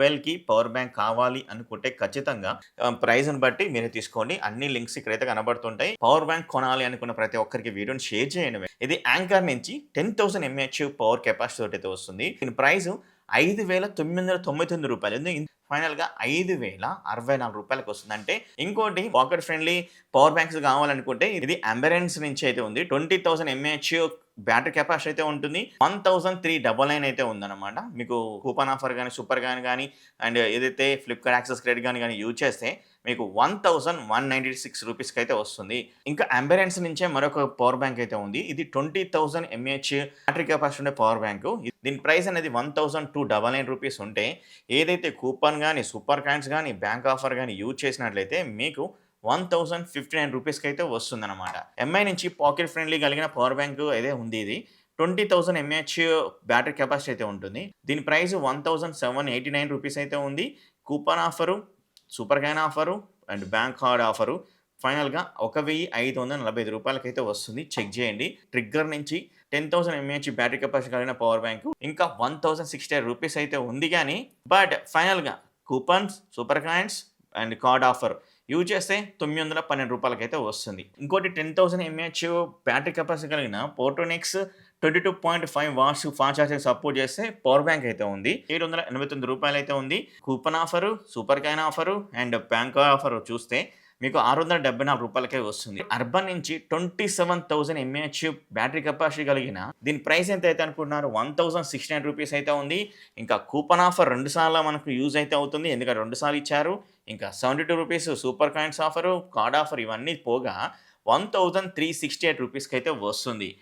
12కి power bank కావాలి అనుకుంటే ఖచ్చితంగా ప్రైస్‌ని బట్టి మీరే తీసుకోండి. అన్ని లింక్స్ ఇక్కడైతే కనబడుతుంటాయి. పవర్ బ్యాంక్ కొనాలి అనుకున్న ప్రతి ఒక్కరికి వీడియోని షేర్ చేయండి. ఇది యాంకర్ నుంచి 10,000 ఎంఏహెచ్ పవర్ కెపాసిటీ తోటైతే వస్తుంది. దీని ప్రైస్ రూ. 5,999. ఫైనల్‌గా రూ. 5,064 వస్తుంది. అంటే ఇంకోటి పాకెట్ ఫ్రెండ్లీ పవర్ బ్యాంక్స్ కావాలనుకుంటే ఇది అంబరెన్స్ నుంచి అయితే ఉంది. 20,000 ఎంఏహెచ్ బ్యాటరీ కెపాసిటీ అయితే ఉంటుంది. 1399 అయితే ఉందన్నమాట. మీకు కూపన్ ఆఫర్ గాని, సూపర్ గాని అండ్ ఏదైతే ఫ్లిప్‌కార్ట్ యాక్సెస్ క్రెడిట్ గాని యూజ్ చేస్తే మీకు రూ. 1,196కి అయితే వస్తుంది. ఇంకా అంబరెన్స్ నుంచే మరొక పవర్ బ్యాంక్ అయితే ఉంది. ఇది 20,000 ఎంఏహెచ్ బ్యాటరీ కెపాసిటీ ఉండే పవర్ బ్యాంకు. దీని ప్రైస్ అనేది రూ. 1,299 ఉంటే ఏదైతే కూపన్ గాని, సూపర్ కాయిన్స్ గాని, బ్యాంక్ ఆఫర్ గాని యూజ్ చేసినట్లయితే మీకు రూ. 1,059కి అయితే వస్తుందన్నమాట. ఎంఐ నుంచి పాకెట్ ఫ్రెండ్లీ కలిగిన పవర్ బ్యాంక్ అయితే ఉంది ఇది. 20,000 ఎంఏహెచ్ బ్యాటరీ కెపాసిటీ అయితే ఉంటుంది. దీని ప్రైస్ రూ. 1,789 అయితే ఉంది. Coupon offer, super coin offer and bank card offer ఫైనల్‌గా రూ. 1,545 అయితే వస్తుంది. చెక్ చేయండి. ట్రిగ్గర్ నుంచి 10,000 ఎంఏహెచ్ బ్యాటరీ కెపాసిటీ కలిగిన పవర్ బ్యాంకు ఇంకా రూ. 1,068 అయితే ఉంది గానీ బట్ ఫైనల్‌గా coupons, super coins and card offer use చేస్తే రూ. 912 అయితే వస్తుంది. ఇంకోటి 10,000 ఎంఏహెచ్ బ్యాటరీ కెపాసిటీ కలిగిన పోర్టోనిక్స్ 22.5 వాట్స్ ఫాస్ట్ ఛార్జింగ్ సపోర్ట్ చేస్తే పవర్ బ్యాంక్ అయితే ఉంది. రూ. 789 అయితే ఉంది. Coupon offer, super coin offer and bank offer చూస్తే మీకు రూ. 674కే వస్తుంది. అర్బన్ నుంచి 27,000 ఎంఏహెచ్ బ్యాటరీ కెపాసిటీ కలిగిన దీని ప్రైస్ ఎంత అయితే అనుకుంటున్నారు? రూ. 1,069 అయితే ఉంది. ఇంకా కూపన్ ఆఫర్ 2 సార్లు మనకు యూజ్ అయితే అవుతుంది. ఎందుకంటే 2 సార్లు ఇచ్చారు. ఇంకా రూ. 72 super coins offer, card offer ఇవన్నీ పోగా రూ. 1,368కి అయితే వస్తుంది.